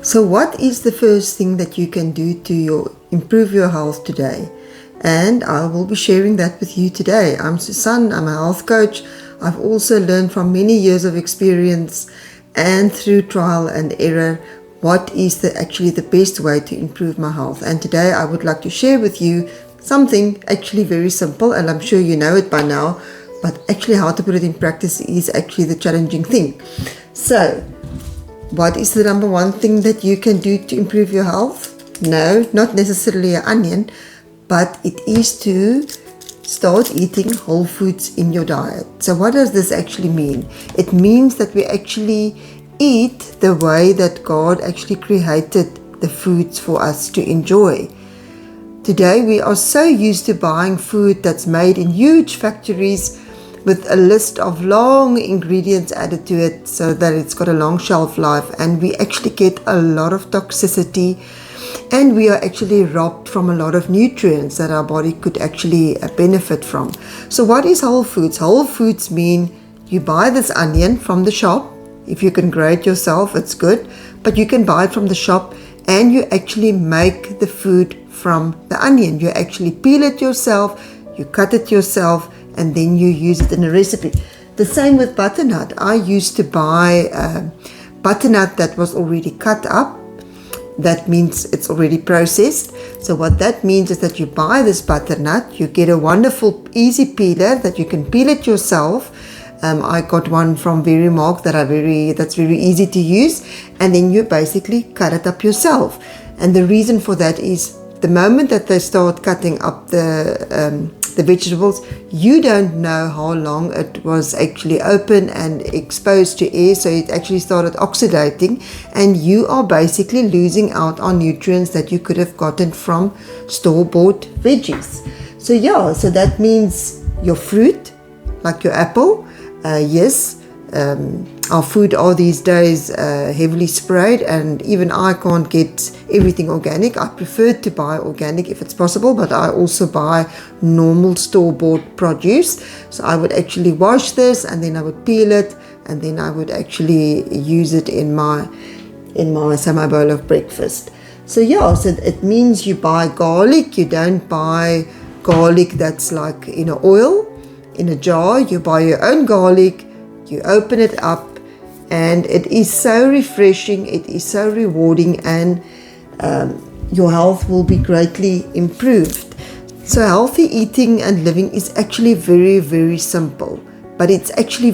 So what is the first thing that you can do to improve your health today? And I will be sharing that with you today. I'm Susan, I'm a health coach. I've also learned from many years of experience and through trial and error what is actually the best way to improve my health. And today I would like to share with you something actually very simple, and I'm sure you know it by now, but actually how to put it in practice is actually the challenging thing. So, what is the number one thing that you can do to improve your health? No, not necessarily an onion, but it is to start eating whole foods in your diet. So what does this actually mean? It means that we actually eat the way that God actually created the foods for us to enjoy. Today we are so used to buying food that's made in huge factories with a list of long ingredients added to it so that it's got a long shelf life, and we actually get a lot of toxicity, and we are actually robbed from a lot of nutrients that our body could actually benefit from. So what is whole foods? Whole foods mean you buy this onion from the shop. If you can grow it yourself, it's good, but you can buy it from the shop and you actually make the food from the onion. You actually peel it yourself, you cut it yourself, and then you use it in a recipe. The same with butternut. I used to buy butternut that was already cut up. That means it's already processed. So what that means is that you buy this butternut, you get a wonderful easy peeler that you can peel it yourself. I got one from Verimark that's very easy to use, and then you basically cut it up yourself. And the reason for that is the moment that they start cutting up the vegetables, you don't know how long it was actually open and exposed to air, so it actually started oxidating, and you are basically losing out on nutrients that you could have gotten from store-bought veggies. So that means your fruit, like your apple, our food are these days heavily sprayed, and even I can't get everything organic. I prefer to buy organic if it's possible, but I also buy normal store-bought produce. So I would actually wash this, and then I would peel it, and then I would actually use it in my bowl of breakfast. So it means you buy garlic. You don't buy garlic that's like in an oil, in a jar. You buy your own garlic, you open it up, and it is so refreshing, it is so rewarding, and your health will be greatly improved. So healthy eating and living is actually very, very simple, but it's actually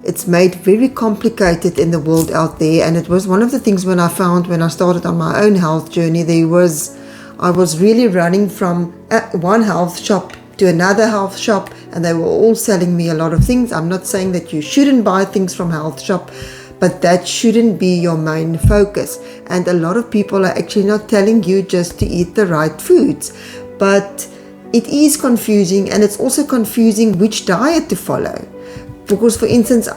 it's made very complicated in the world out there. And it was one of the things when I started on my own health journey, I was really running from one health shop to another health shop, and they were all selling me a lot of things. I'm not saying that you shouldn't buy things from health shop, but that shouldn't be your main focus. And a lot of people are actually not telling you just to eat the right foods, but it is confusing, and it's also confusing which diet to follow. Because for instance,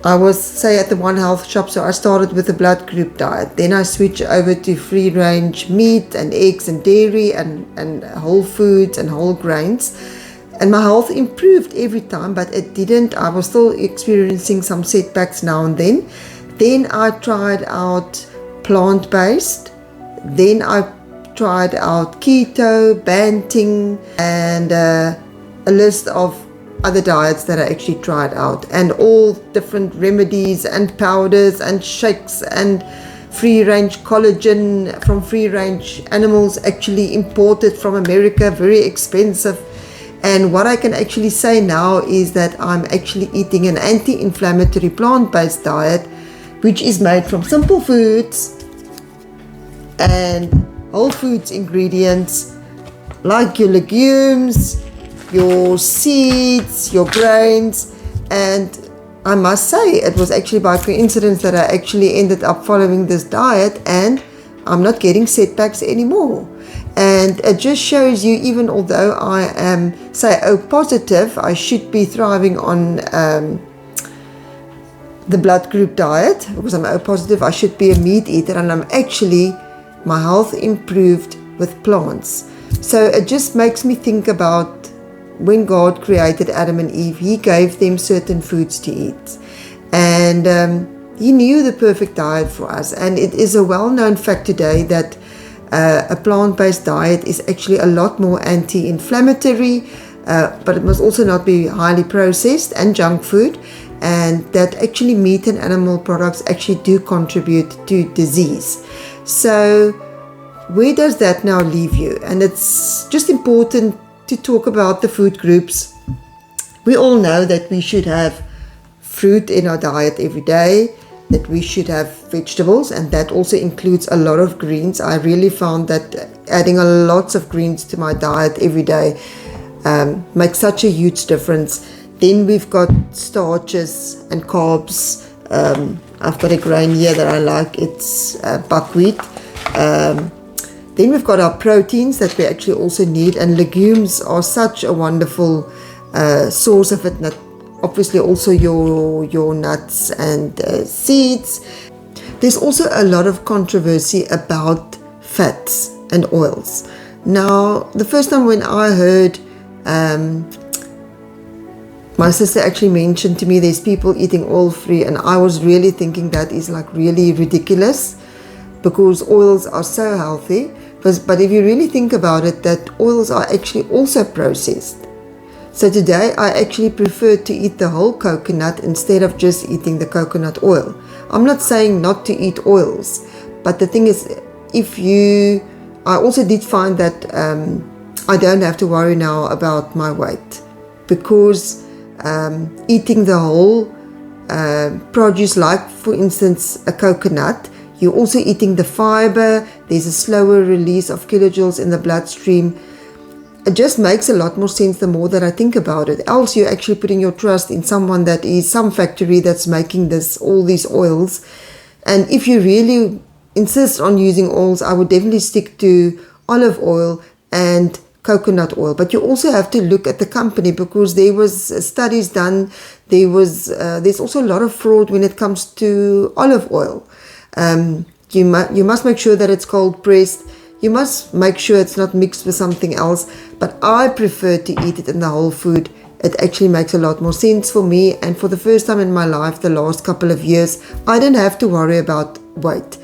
I was, say, at the one health shop, so I started with the blood group diet. Then I switched over to free-range meat and eggs and dairy and whole foods and whole grains. And my health improved every time, but I was still experiencing some setbacks now and then. Then I tried out plant-based. Then I tried out keto, Banting, and a list of other diets that I actually tried out, and all different remedies and powders and shakes and free-range collagen from free-range animals actually imported from America, very expensive. And what I can actually say now is that I'm actually eating an anti-inflammatory plant-based diet, which is made from simple foods and whole foods ingredients like your legumes, your seeds, your grains. And I must say, it was actually by coincidence that I actually ended up following this diet, and I'm not getting setbacks anymore. And it just shows you, even although I am, say, O positive, I should be thriving on the blood group diet. Because I'm O positive, I should be a meat eater, and my health improved with plants. So it just makes me think about when God created Adam and Eve. He gave them certain foods to eat, and he knew the perfect diet for us. And it is a well-known fact today that a plant-based diet is actually a lot more anti-inflammatory, but it must also not be highly processed and junk food, and that actually meat and animal products actually do contribute to disease. So where does that now leave you? And it's just important to talk about the food groups. We all know that we should have fruit in our diet every day, that we should have vegetables, and that also includes a lot of greens. I really found that adding a lots of greens to my diet every day makes such a huge difference. Then we've got starches and carbs. I've got a grain here that I like, it's buckwheat. Then we've got our proteins that we actually also need, and legumes are such a wonderful source of it. Obviously also your nuts and seeds. There's also a lot of controversy about fats and oils. Now, the first time when I heard, my sister actually mentioned to me there's people eating oil-free, and I was really thinking that is like really ridiculous, because oils are so healthy. But if you really think about it, that oils are actually also processed. So today I actually prefer to eat the whole coconut instead of just eating the coconut oil. I'm not saying not to eat oils, but the thing is, I also did find that I don't have to worry now about my weight, because eating the whole produce, like for instance a coconut, you're also eating the fiber, there's a slower release of kilojoules in the bloodstream. It just makes a lot more sense the more that I think about it. Else you're actually putting your trust in someone that is some factory that's making all these oils. And if you really insist on using oils, I would definitely stick to olive oil and coconut oil. But you also have to look at the company, because there was studies done. There's also a lot of fraud when it comes to olive oil. You must make sure that it's cold pressed. You must make sure it's not mixed with something else. But I prefer to eat it in the whole food. It actually makes a lot more sense for me. And for the first time in my life, the last couple of years, I don't have to worry about weight.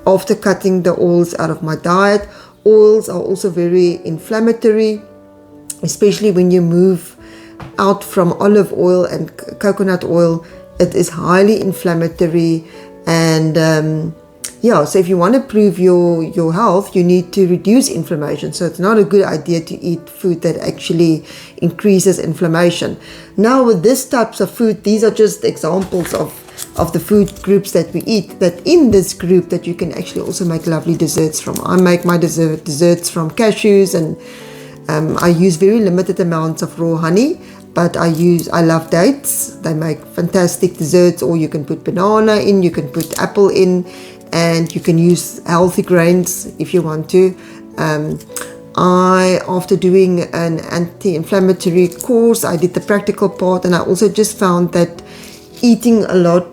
After cutting the oils out of my diet, oils are also very inflammatory, especially when you move out from olive oil and coconut oil. It is highly inflammatory. And so if you want to improve your health, you need to reduce inflammation. So it's not a good idea to eat food that actually increases inflammation. Now with these types of food, these are just examples of the food groups that we eat, that in this group that you can actually also make lovely desserts from. I make my desserts from cashews, and I use very limited amounts of raw honey. But I love dates. They make fantastic desserts. Or you can put banana in, you can put apple in, and you can use healthy grains if you want to. After doing an anti-inflammatory course, I did the practical part, and I also just found that eating a lot,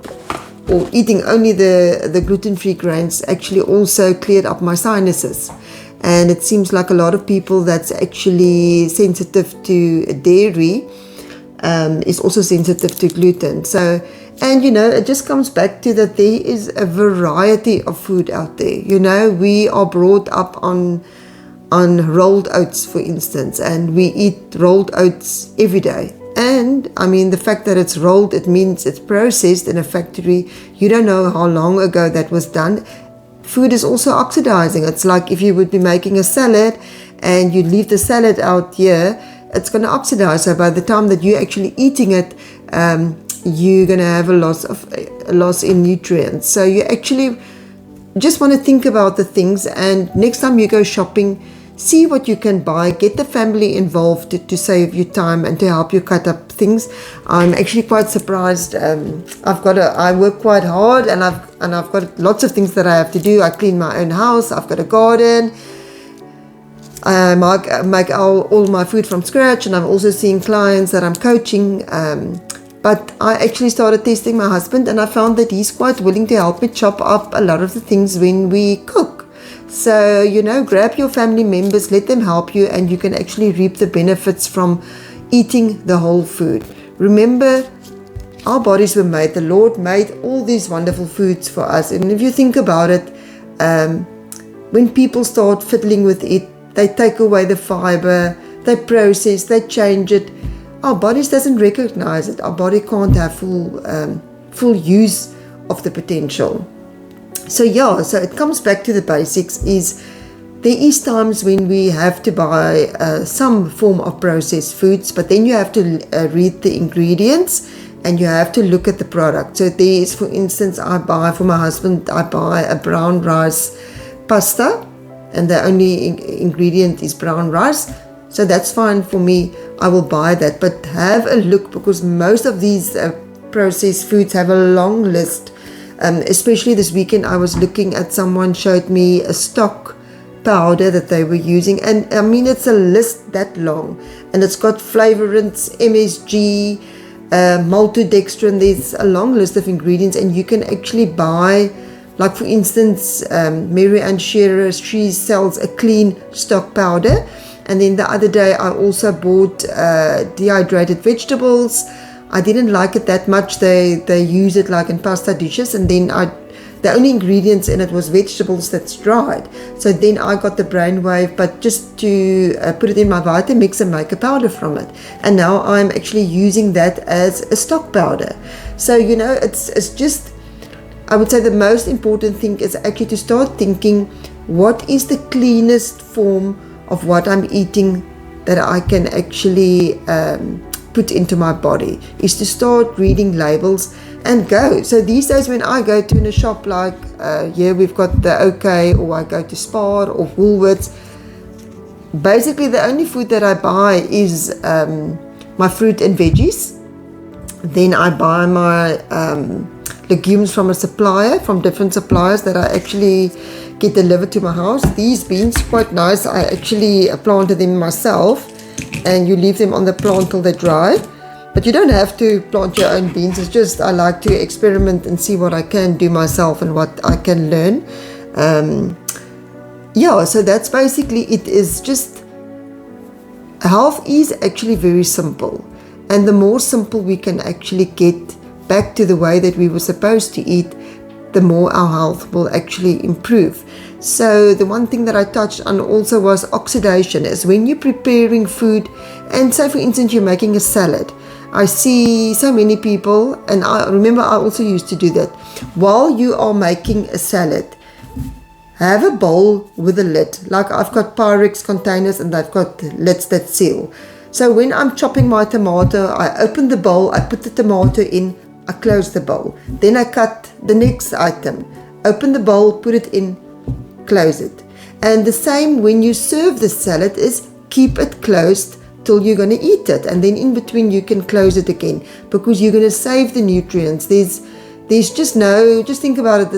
or eating only the gluten-free grains, actually also cleared up my sinuses. And it seems like a lot of people that's actually sensitive to dairy is also sensitive to gluten. So, and it just comes back to that there is a variety of food out there. We are brought up on rolled oats, for instance, and we eat rolled oats every day. And I mean, the fact that it's rolled, it means it's processed in a factory. You don't know how long ago that was done. Food is also oxidizing. It's like if you would be making a salad and you leave the salad out here, it's going to oxidize. So by the time that you're actually eating it, you're going to have a loss in nutrients. So you actually just want to think about the things, and next time you go shopping, see what you can buy. Get the family involved to save you time and to help you cut up things. I'm actually quite surprised. I work quite hard, and I've got lots of things that I have to do. I clean my own house. I've got a garden. I make all my food from scratch, and I'm also seeing clients that I'm coaching. But I actually started testing my husband, and I found that he's quite willing to help me chop up a lot of the things when we cook. So, grab your family members, let them help you, and you can actually reap the benefits from eating the whole food. Remember, our bodies were made. The Lord made all these wonderful foods for us. And if you think about it, when people start fiddling with it, they take away the fiber, they process, they change it. Our bodies doesn't recognize it. Our body can't have full use of the potential. So it comes back to the basics. Is there is times when we have to buy some form of processed foods, but then you have to read the ingredients and you have to look at the product. So there is, for instance, I buy for my husband, I buy a brown rice pasta, and the only ingredient is brown rice. So that's fine for me. I will buy that. But have a look, because most of these processed foods have a long list. Especially this weekend, I was looking at, someone showed me a stock powder that they were using, and I mean, it's a list that long, and it's got flavorants, MSG, maltodextrin. There's a long list of ingredients, and you can actually buy, like for instance, Mary Ann Shearer, she sells a clean stock powder. And then the other day I also bought dehydrated vegetables. I didn't like it that much. They use it like in pasta dishes, and then the only ingredients in it was vegetables that's dried. So then I got the brainwave, but just to put it in my Vitamix and make a powder from it. And now I'm actually using that as a stock powder. So, it's just, I would say the most important thing is actually to start thinking, what is the cleanest form of what I'm eating that I can actually put into my body, is to start reading labels and go. So these days when I go to a shop like here we've got the OK, or I go to Spar or Woolworths, basically the only food that I buy is my fruit and veggies. Then I buy my legumes from from different suppliers that I actually get delivered to my house. These beans, quite nice. I actually planted them myself, and you leave them on the plant till they dry. But you don't have to plant your own beans. It's just I like to experiment and see what I can do myself and what I can learn. So that's basically it. Is just, health is actually very simple, and the more simple we can actually get back to the way that we were supposed to eat, the more our health will actually improve. So the one thing that I touched on also was oxidation. Is when you're preparing food, and say for instance you're making a salad. I see so many people, and I remember I also used to do that. While you are making a salad, have a bowl with a lid. Like I've got Pyrex containers and they've got lids that seal. So when I'm chopping my tomato, I open the bowl, I put the tomato in, I close the bowl. Then I cut the next item, open the bowl, put it in, close it. And the same when you serve the salad is keep it closed till you're going to eat it, and then in between you can close it again, because you're going to save the nutrients. There's just just think about it,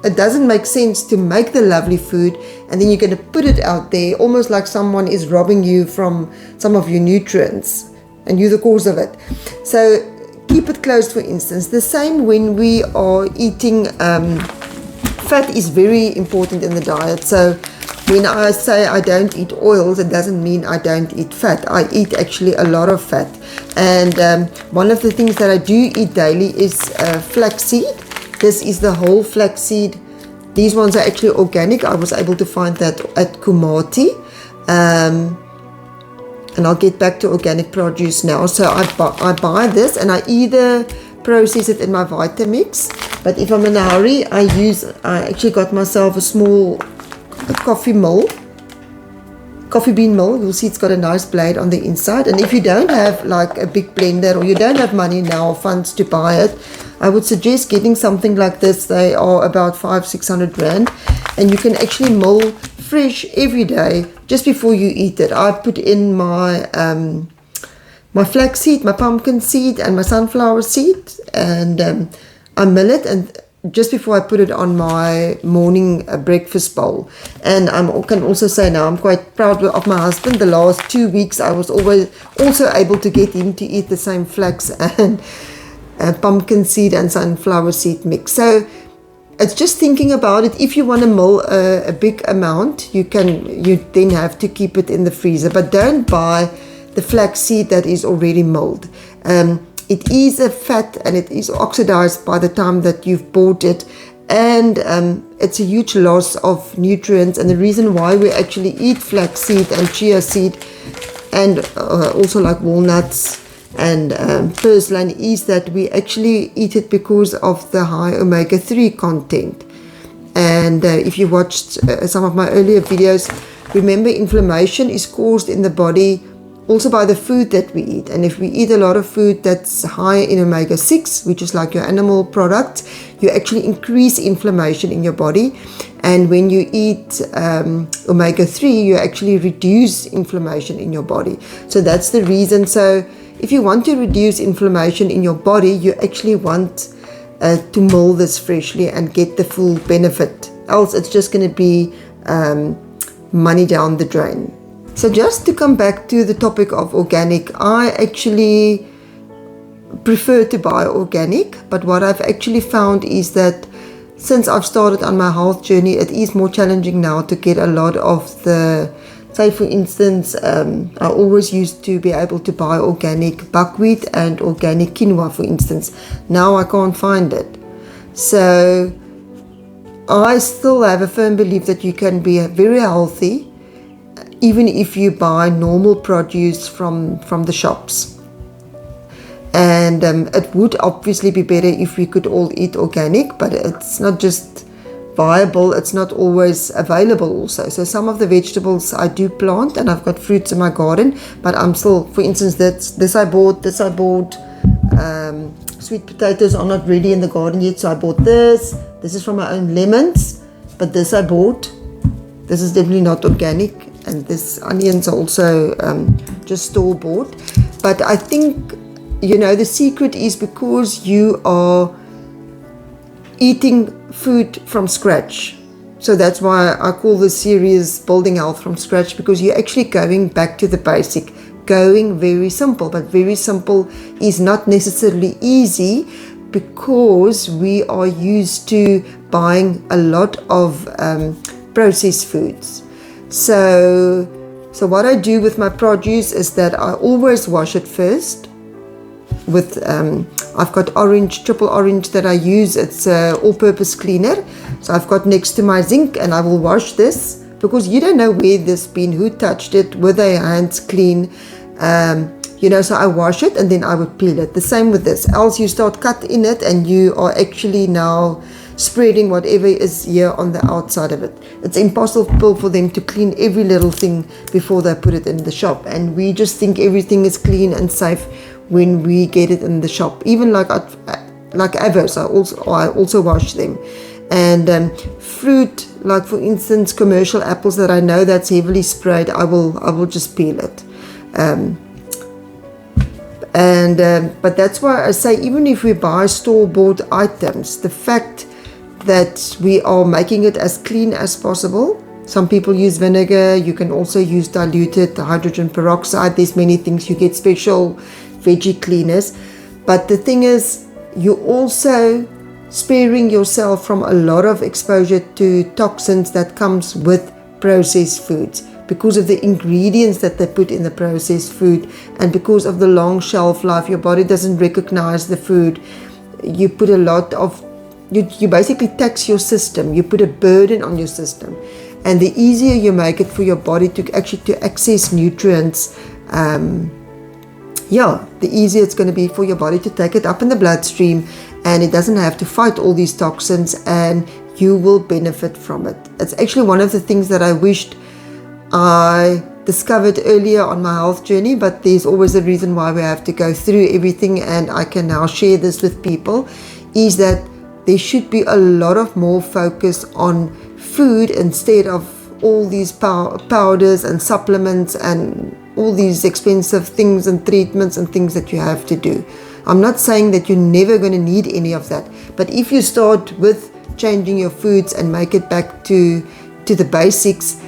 it doesn't make sense to make the lovely food and then you're going to put it out there almost like someone is robbing you from some of your nutrients and you're the cause of it. So keep it closed, for instance. The same when we are eating, fat is very important in the diet. So when I say I don't eat oils, it doesn't mean I don't eat fat. I eat actually a lot of fat. And one of the things that I do eat daily is flaxseed. This is the whole flaxseed. These ones are actually organic. I was able to find that at Kumati. And I'll get back to organic produce now. So I buy this and I either process it in my Vitamix. But if I'm in a hurry, I actually got myself a small coffee bean mill. You'll see it's got a nice blade on the inside. And if you don't have like a big blender, or you don't have money now or funds to buy it, I would suggest getting something like this. They are about 500-600 rand, and you can actually mill fresh every day just before you eat it. I put in my my flaxseed, my pumpkin seed, and my sunflower seed, and I mill it, and just before I put it on my morning breakfast bowl. And I can also say now I'm quite proud of my husband. The last 2 weeks I was always also able to get him to eat the same flax and pumpkin seed and sunflower seed mix. So it's just thinking about it. If you want to mill a big amount, you then have to keep it in the freezer, but don't buy the flax seed that is already milled. it is a fat and it is oxidized by the time that you've bought it, and it's a huge loss of nutrients. And the reason why we actually eat flaxseed and chia seed and also like walnuts and purslane is that we actually eat it because of the high omega-3 content. And if you watched some of my earlier videos, remember, inflammation is caused in the body also by the food that we eat. And if we eat a lot of food that's high in omega-6, which is like your animal products, you actually increase inflammation in your body. And when you eat omega-3, you actually reduce inflammation in your body. So that's the reason. So if you want to reduce inflammation in your body, you actually want to mull this freshly and get the full benefit. Else it's just going to be money down the drain. So just to come back to the topic of organic, I actually prefer to buy organic, but what I've actually found is that since I've started on my health journey, it is more challenging now to get a lot of the, say for instance, I always used to be able to buy organic buckwheat and organic quinoa, for instance. Now I can't find it. So I still have a firm belief that you can be very healthy even if you buy normal produce from the shops. And it would obviously be better if we could all eat organic, but it's not just viable, it's not always available also. So some of the vegetables I do plant, and I've got fruits in my garden, but I'm still, for instance, this I bought. Sweet potatoes are not ready in the garden yet, so I bought this. This is from my own lemons, but this I bought. This is definitely not organic. And this onions are also just store-bought. But I think, you know, the secret is because you are eating food from scratch. So that's why I call this series Building Health from Scratch, because you're actually going back to the basic, going very simple. But very simple is not necessarily easy because we are used to buying a lot of processed foods. So what I do with my produce is that I always wash it first with, I've got triple orange that I use. It's an all-purpose cleaner. So I've got next to my zinc, and I will wash this because you don't know where this been, who touched it, were their hands clean, you know, so I wash it and then I would peel it. The same with this, else you start cut in it and you are actually now spreading whatever is here on the outside of it. It's impossible for them to clean every little thing before they put it in the shop, and we just think everything is clean and safe when we get it in the shop. Even like avos, I also wash them. And fruit, like for instance commercial apples that I know that's heavily sprayed, I will just peel it. But that's why I say, even if we buy store-bought items, the fact that we are making it as clean as possible. Some people use vinegar. You can also use diluted hydrogen peroxide. There's many things. You get special veggie cleaners. But the thing is, you're also sparing yourself from a lot of exposure to toxins that comes with processed foods, because of the ingredients that they put in the processed food, and because of the long shelf life. Your body doesn't recognize the food. You put a lot of, you basically tax your system. You put a burden on your system, and the easier you make it for your body to access nutrients, the easier it's going to be for your body to take it up in the bloodstream, and it doesn't have to fight all these toxins, and you will benefit from it. It's actually one of the things that I wished I discovered earlier on my health journey, but there's always a reason why we have to go through everything, and I can now share this with people, is that there should be a lot of more focus on food instead of all these powders and supplements and all these expensive things and treatments and things that you have to do. I'm not saying that you're never going to need any of that, but if you start with changing your foods and make it back to the basics,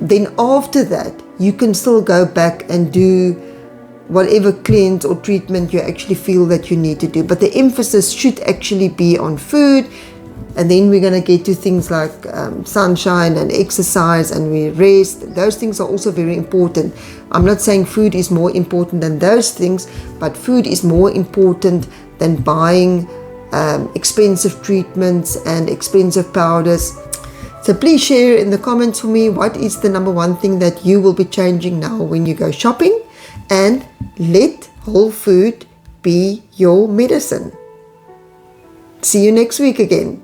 then after that you can still go back and do whatever cleanse or treatment you actually feel that you need to do. But the emphasis should actually be on food, And then we're going to get to things like sunshine and exercise, and we rest. Those things are also very important. I'm not saying food is more important than those things, but food is more important than buying expensive treatments and expensive powders. So please share in the comments for me, what is the number one thing that you will be changing now when you go shopping, and let whole food be your medicine. See you next week again.